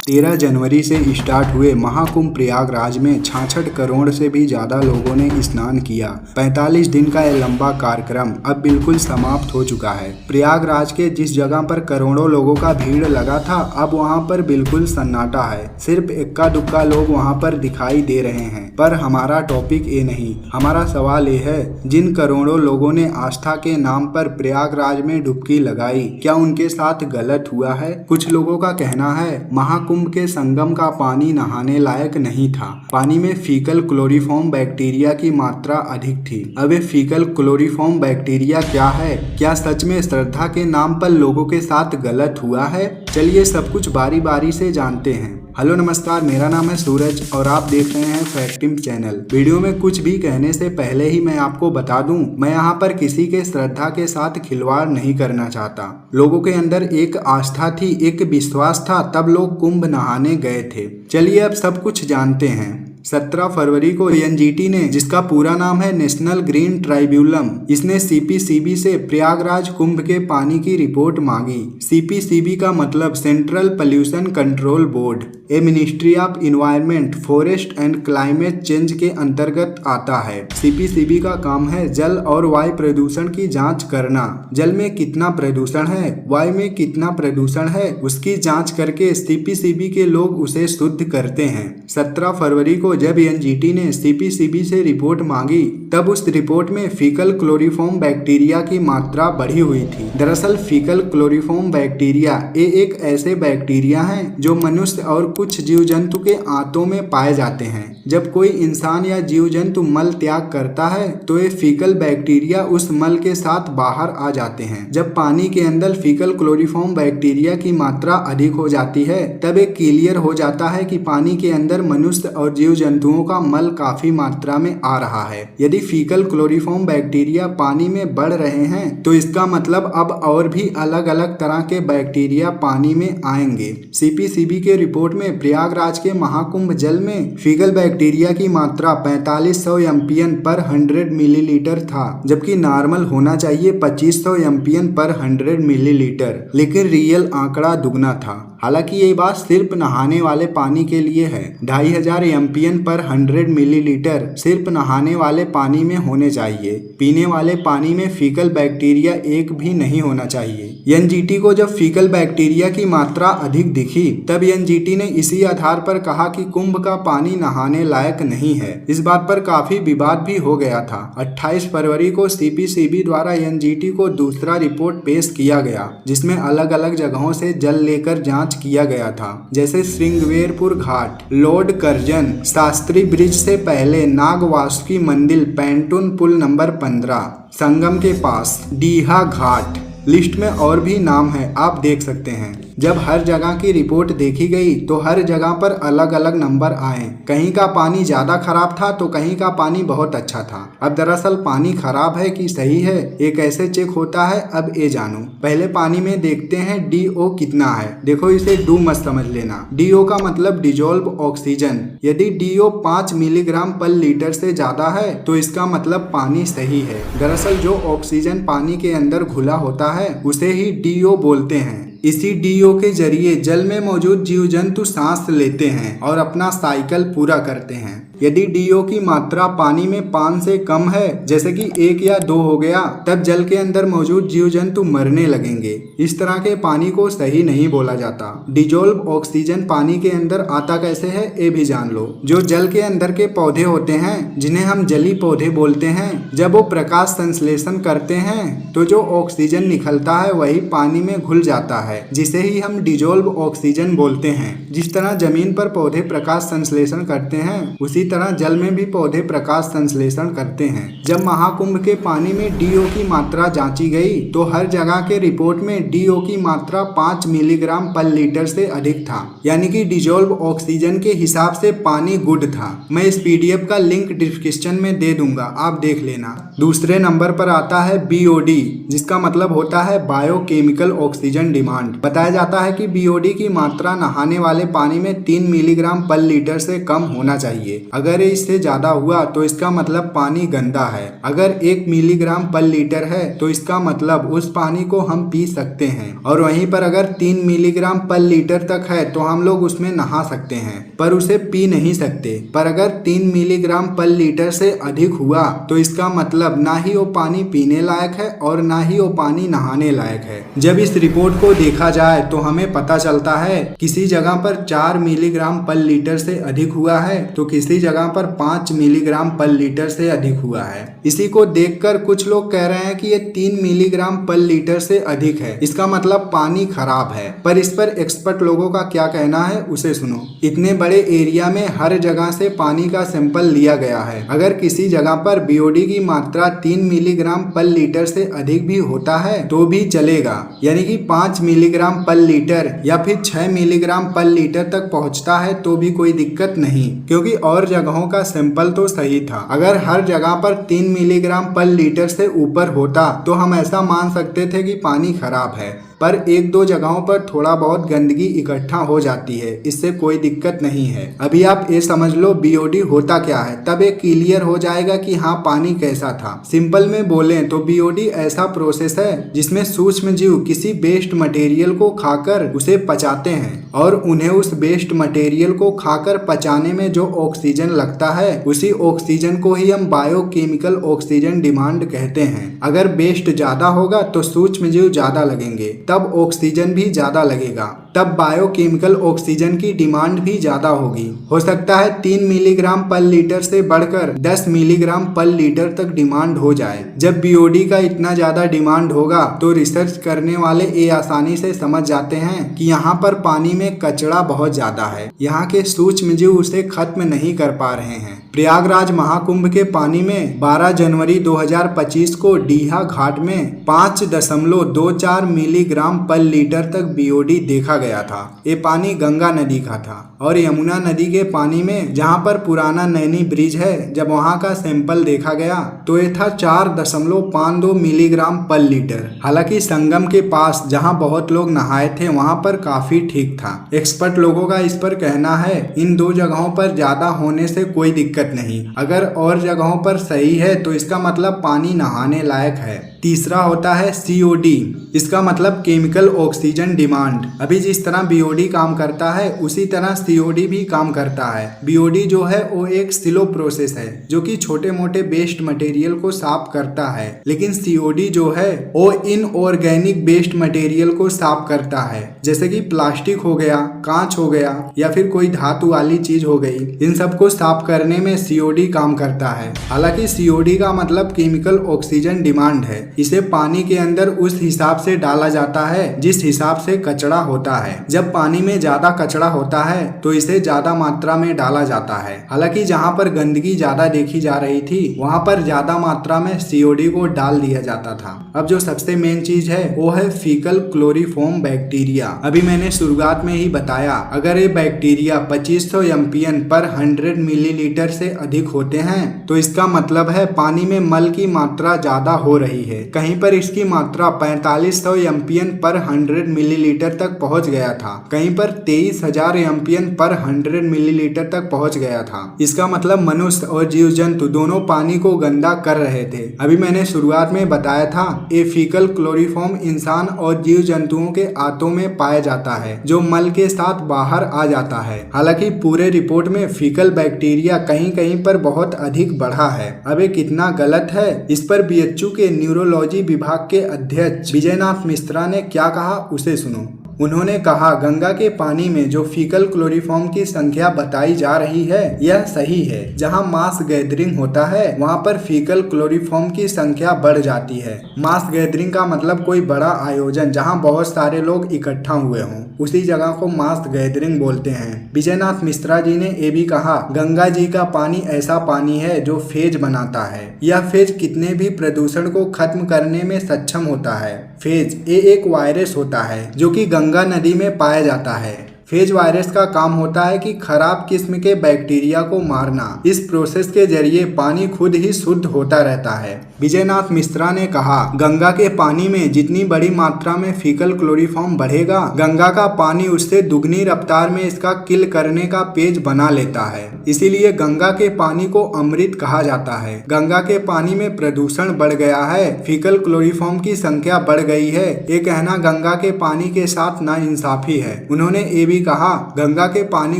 13 जनवरी से स्टार्ट हुए महाकुंभ प्रयागराज में 66 करोड़ से भी ज्यादा लोगों ने स्नान किया। 45 दिन का यह लंबा कार्यक्रम अब बिल्कुल समाप्त हो चुका है। प्रयागराज के जिस जगह पर करोड़ों लोगों का भीड़ लगा था, अब वहां पर बिल्कुल सन्नाटा है। सिर्फ इक्का दुक्का लोग वहां पर दिखाई दे रहे हैं। पर हमारा टॉपिक ये नहीं, हमारा सवाल ये है, जिन करोड़ों लोगों ने आस्था के नाम पर प्रयागराज में डुबकी लगाई, क्या उनके साथ गलत हुआ है? कुछ लोगों का कहना है महाकुंभ के संगम का पानी नहाने लायक नहीं था। पानी में फीकल क्लोरीफॉर्म बैक्टीरिया की मात्रा अधिक थी। अब ये फीकल क्लोरीफॉर्म बैक्टीरिया क्या है? क्या सच में श्रद्धा के नाम पर लोगों के साथ गलत हुआ है? चलिए सब कुछ बारी बारी से जानते हैं। हेलो नमस्कार, मेरा नाम है सूरज और आप देख रहे हैं फैक्टिम चैनल। वीडियो में कुछ भी कहने से पहले ही मैं आपको बता दूं, मैं यहाँ पर किसी के श्रद्धा के साथ खिलवाड़ नहीं करना चाहता। लोगों के अंदर एक आस्था थी, एक विश्वास था, तब लोग कुंभ नहाने गए थे। चलिए अब सब कुछ जानते हैं। 17 फरवरी को एनजीटी ने, जिसका पूरा नाम है नेशनल ग्रीन ट्राइब्यूनल, इसने सीपीसीबी से प्रयागराज कुंभ के पानी की रिपोर्ट मांगी। सीपीसीबी का मतलब सेंट्रल पोल्यूशन कंट्रोल बोर्ड, ये ministry of environment, forest and climate change के अंतर्गत आता है। सीपीसीबी का काम है जल और वायु प्रदूषण की जांच करना। जल में कितना प्रदूषण है, वायु में कितना प्रदूषण है, उसकी जांच करके सीपीसीबी के लोग उसे शुद्ध करते हैं। 17 फरवरी को जब एनजीटी ने सीपीसीबी से रिपोर्ट मांगी, तब उस रिपोर्ट में फीकल क्लोरीफॉर्म बैक्टीरिया की मात्रा बढ़ी हुई थी। दरअसल फीकल क्लोरीफॉर्म बैक्टीरिया ये एक ऐसे बैक्टीरिया हैं जो मनुष्य और कुछ जीव जंतु के आंतों में पाए जाते हैं। जब कोई इंसान या जीव जंतु मल त्याग करता है तो ये फीकल बैक्टीरिया उस मल के साथ बाहर आ जाते हैं। जब पानी के अंदर फीकल क्लोरीफॉर्म बैक्टीरिया की मात्रा अधिक हो जाती है, तब एक क्लियर हो जाता है कि पानी के अंदर मनुष्य और जीव जंतुओं का मल काफी मात्रा में आ रहा है। यदि फीकल क्लोरीफॉर्म बैक्टीरिया पानी में बढ़ रहे हैं तो इसका मतलब अब और भी अलग अलग तरह के बैक्टीरिया पानी में आएंगे। सीपीसीबी के रिपोर्ट में प्रयागराज के महाकुंभ जल में फीकल बैक्टीरिया की मात्रा 4500 एमपीएन पर 100 मिलीलीटर था, जबकि नॉर्मल होना चाहिए 2500 एमपीएन पर 100 मिलीलीटर, लेकिन रियल आंकड़ा दुगना था। हालांकि ये बात सिर्फ नहाने वाले पानी के लिए है। 2500 एमपीएन पर 100 मिलीलीटर सिर्फ नहाने वाले पानी में होने चाहिए। पीने वाले पानी में फीकल बैक्टीरिया एक भी नहीं होना चाहिए। एनजीटी को जब फीकल बैक्टीरिया की मात्रा अधिक दिखी, तब एनजीटी ने इसी आधार पर कहा कि कुंभ का पानी नहाने लायक नहीं है। इस बात पर काफी विवाद भी हो गया था। 28 फरवरी को सीपीसीबी द्वारा एनजीटी को दूसरा रिपोर्ट पेश किया गया, जिसमें अलग अलग जगहों से जल लेकर जांच किया गया था, जैसे श्रृंगवेरपुर घाट, लॉर्ड कर्जन, शास्त्री ब्रिज से पहले नाग वासुकी मंदिर, पैंटून पुल नंबर 15, संगम के पास डीहा घाट। लिस्ट में और भी नाम है, आप देख सकते हैं। जब हर जगह की रिपोर्ट देखी गई तो हर जगह पर अलग अलग नंबर आए। कहीं का पानी ज्यादा खराब था तो कहीं का पानी बहुत अच्छा था। अब दरअसल पानी खराब है कि सही है, ये कैसे चेक होता है, अब ये जानो। पहले पानी में देखते हैं DO कितना है। देखो, इसे डू मत समझ लेना। DO का मतलब डिजोल्व ऑक्सीजन। यदि DO 5 मिलीग्राम पर लीटर से ज्यादा है तो इसका मतलब पानी सही है। दरअसल जो ऑक्सीजन पानी के अंदर घुला होता है उसे ही DO बोलते हैं। इसी DO के जरिए जल में मौजूद जीव जंतु सांस लेते हैं और अपना साइकिल पूरा करते हैं। यदि DO की मात्रा पानी में 5 से कम है, जैसे कि 1 या 2 हो गया, तब जल के अंदर मौजूद जीव जंतु मरने लगेंगे। इस तरह के पानी को सही नहीं बोला जाता। डिजोल्व ऑक्सीजन पानी के अंदर आता कैसे है, ये भी जान लो। जो जल के अंदर के पौधे होते हैं, जिन्हें हम जली पौधे बोलते हैं, जब वो प्रकाश संश्लेषण करते हैं तो जो ऑक्सीजन निकलता है वही पानी में घुल जाता है, जिसे ही हम डिजोल्व ऑक्सीजन बोलते हैं। जिस तरह जमीन पर पौधे प्रकाश संश्लेषण करते हैं, उसी तरह जल में भी पौधे प्रकाश संश्लेषण करते हैं। जब महाकुंभ के पानी में DO की मात्रा जांची गई तो हर जगह के रिपोर्ट में DO की मात्रा 5 मिलीग्राम पर लीटर से अधिक था, यानी कि डिजोल्व ऑक्सीजन के हिसाब से पानी गुड था। मैं इस PDF का लिंक डिस्क्रिप्शन में दे दूंगा, आप देख लेना। दूसरे नंबर पर आता है BOD, जिसका मतलब होता है बायोकेमिकल ऑक्सीजन डिमांड। डिमांड। बताया जाता है कि बीओडी की मात्रा नहाने वाले पानी में 3 मिलीग्राम पर लीटर से कम होना चाहिए। अगर इससे ज्यादा हुआ तो इसका मतलब पानी गंदा है। अगर 1 मिलीग्राम पर लीटर है तो इसका मतलब उस पानी को हम पी सकते हैं, और वहीं पर अगर 3 मिलीग्राम पर लीटर तक है तो हम लोग उसमें नहा सकते हैं पर उसे पी नहीं सकते। पर अगर 3 मिलीग्राम पर लीटर से अधिक हुआ तो इसका मतलब ना ही वो पानी पीने लायक है और ना ही वो पानी नहाने लायक है। जब इस रिपोर्ट को देखा जाए तो हमें पता चलता है किसी जगह पर 4 मिलीग्राम पर लीटर से अधिक हुआ है तो किसी जगह पर 5 मिलीग्राम पर लीटर से अधिक हुआ है। इसी को देखकर कुछ लोग कह रहे हैं कि ये 3 मिलीग्राम पर लीटर से अधिक है, इसका मतलब पानी खराब है। पर इस पर एक्सपर्ट लोगों का क्या कहना है उसे सुनो। इतने बड़े एरिया में हर जगह से पानी का सैंपल लिया गया है। अगर किसी जगह पर बीओडी की मात्रा 3 मिलीग्राम पर लीटर से अधिक भी होता है तो भी चलेगा, यानी कि 5 मिलीग्राम पर लीटर या फिर 6 मिलीग्राम पर लीटर तक पहुंचता है तो भी कोई दिक्कत नहीं, क्योंकि और जगहों का सैंपल तो सही था। अगर हर जगह पर 3 मिलीग्राम पर लीटर से ऊपर होता तो हम ऐसा मान सकते थे कि पानी खराब है। पर 1-2 जगहों पर थोड़ा बहुत गंदगी इकट्ठा हो जाती है, इससे कोई दिक्कत नहीं है। अभी आप ये समझ लो बीओडी होता क्या है, तब ये क्लियर हो जाएगा कि हाँ पानी कैसा था। सिंपल में बोलें तो बीओडी ऐसा प्रोसेस है जिसमें सूक्ष्म जीव किसी वेस्ट मटेरियल को खाकर उसे पचाते हैं और उन्हें उस वेस्ट मटेरियल को खाकर पचाने में जो ऑक्सीजन लगता है उसी ऑक्सीजन को ही हम बायोकेमिकल ऑक्सीजन डिमांड कहते हैं। अगर वेस्ट ज्यादा होगा तो सूक्ष्म जीव ज्यादा लगेंगे, तब ऑक्सीजन भी ज्यादा लगेगा, तब बायोकेमिकल ऑक्सीजन की डिमांड भी ज्यादा होगी। हो सकता है 3 मिलीग्राम पर लीटर से बढ़कर 10 मिलीग्राम पर लीटर तक डिमांड हो जाए। जब बीओडी का इतना ज्यादा डिमांड होगा तो रिसर्च करने वाले ये आसानी से समझ जाते हैं कि यहाँ पर पानी में कचरा बहुत ज्यादा है, यहाँ के सूक्ष्म जीव उसे खत्म नहीं कर पा रहे हैं। प्रयागराज महाकुंभ के पानी में 12 जनवरी 2025 को डीहा घाट में 5.24 मिलीग्राम पर लीटर तक बीओडी देखा गया था। ये पानी गंगा नदी का था और यमुना नदी के पानी में जहां पर पुराना नैनी ब्रिज है, जब वहां का सैंपल देखा गया तो ये था 4.52 मिलीग्राम पर लीटर। हालांकि संगम के पास जहां बहुत लोग नहाए थे वहां पर काफी ठीक था। एक्सपर्ट लोगों का इस पर कहना है इन 2 जगहों पर ज्यादा होने से कोई दिक्कत नहीं, अगर और जगहों पर सही है तो इसका मतलब पानी नहाने लायक है। तीसरा होता है सीओडी, इसका मतलब केमिकल ऑक्सीजन डिमांड। अभी जिस तरह बीओडी काम करता है उसी तरह सीओडी भी काम करता है। बीओडी जो है वो एक स्लो प्रोसेस है जो कि छोटे मोटे वेस्ट मटेरियल को साफ करता है, लेकिन सीओडी जो है वो इनऑर्गेनिक वेस्ट मटेरियल को साफ करता है, जैसे कि प्लास्टिक हो गया, कांच हो गया या फिर कोई धातु वाली चीज हो गई। इन सबको साफ करने में सीओडी काम करता है। हालांकि सीओडी का मतलब केमिकल ऑक्सीजन डिमांड है। इसे पानी के अंदर उस हिसाब से डाला जाता है जिस हिसाब से कचरा होता है। जब पानी में ज्यादा कचरा होता है तो इसे ज्यादा मात्रा में डाला जाता है। हालांकि जहाँ पर गंदगी ज्यादा देखी जा रही थी वहाँ पर ज्यादा मात्रा में सीओडी को डाल दिया जाता था। अब जो सबसे मेन चीज है वो है फीकल क्लोरीफॉर्म बैक्टीरिया। अभी मैंने शुरुआत में ही बताया, अगर ये बैक्टीरिया 2500 एमपीएन पर 100 मिलीलीटर से अधिक होते हैं तो इसका मतलब है पानी में मल की मात्रा ज्यादा हो रही है। कहीं पर इसकी मात्रा 4500 एमपीएन पर 100 मिलीलीटर तक पहुंच गया था, कहीं पर 23,000 एमपीएन पर 100 मिलीलीटर तक पहुंच गया था। इसका मतलब मनुष्य और जीव जंतु दोनों पानी को गंदा कर रहे थे। अभी मैंने शुरुआत में बताया था ये फीकल क्लोरीफॉर्म इंसान और जीव जंतुओं के आंतों में पाया जाता है जो मल के साथ बाहर आ जाता है। हालांकि पूरे रिपोर्ट में फीकल बैक्टीरिया कहीं कहीं पर बहुत अधिक बढ़ा है। अब ये कितना गलत है इस पर बीएचयू के न्यूरोलॉजी विभाग के अध्यक्ष विजयनाथ मिश्रा ने क्या कहा उसे सुनो। उन्होंने कहा, गंगा के पानी में जो फीकल क्लोरीफॉर्म की संख्या बताई जा रही है यह सही है। जहां मास गैदरिंग होता है वहां पर फीकल क्लोरीफॉर्म की संख्या बढ़ जाती है। मास गैदरिंग का मतलब कोई बड़ा आयोजन जहां बहुत सारे लोग इकट्ठा हुए हों, उसी जगह को मास गैदरिंग बोलते हैं। विजयनाथ मिश्रा जी ने ये भी कहा, गंगा जी का पानी ऐसा पानी है जो फेज बनाता है। यह फेज कितने भी प्रदूषण को खत्म करने में सक्षम होता है। फेज ये एक वायरस होता है जो कि गंगा नदी में पाया जाता है। फेज वायरस का काम होता है कि खराब किस्म के बैक्टीरिया को मारना। इस प्रोसेस के जरिए पानी खुद ही शुद्ध होता रहता है। विजयनाथ मिश्रा ने कहा, गंगा के पानी में जितनी बड़ी मात्रा में फीकल क्लोरोफॉर्म बढ़ेगा, गंगा का पानी उससे दुगनी रफ्तार में इसका किल करने का पेज बना लेता है। इसीलिए गंगा के पानी को अमृत कहा जाता है। गंगा के पानी में प्रदूषण बढ़ गया है, फीकल क्लोरोफॉर्म की संख्या बढ़ गई है, ये कहना गंगा के पानी के साथ नाइंसाफी है। उन्होंने ये भी कहा, गंगा के पानी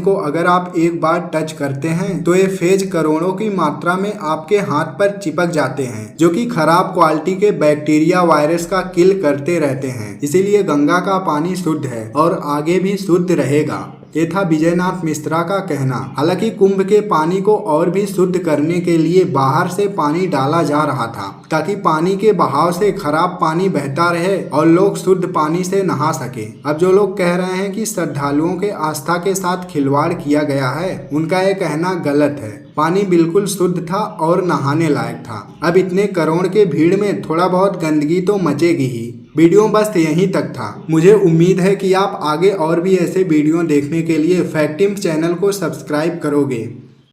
को अगर आप एक बार टच करते हैं तो ये फेज करोड़ों की मात्रा में आपके हाथ पर चिपक जाते हैं, जो कि खराब क्वालिटी के बैक्टीरिया वायरस का किल करते रहते हैं। इसीलिए गंगा का पानी शुद्ध है और आगे भी शुद्ध रहेगा। ये था विजयनाथ मिश्रा का कहना। हालांकि कुंभ के पानी को और भी शुद्ध करने के लिए बाहर से पानी डाला जा रहा था, ताकि पानी के बहाव से खराब पानी बहता रहे और लोग शुद्ध पानी से नहा सके। अब जो लोग कह रहे हैं कि श्रद्धालुओं के आस्था के साथ खिलवाड़ किया गया है, उनका ये कहना गलत है। पानी बिल्कुल शुद्ध था और नहाने लायक था। अब इतने करोड़ के भीड़ में थोड़ा बहुत गंदगी तो मचेगी ही। वीडियो बस यहीं तक था। मुझे उम्मीद है कि आप आगे और भी ऐसे वीडियो देखने के लिए फैक्टिम्स चैनल को सब्सक्राइब करोगे।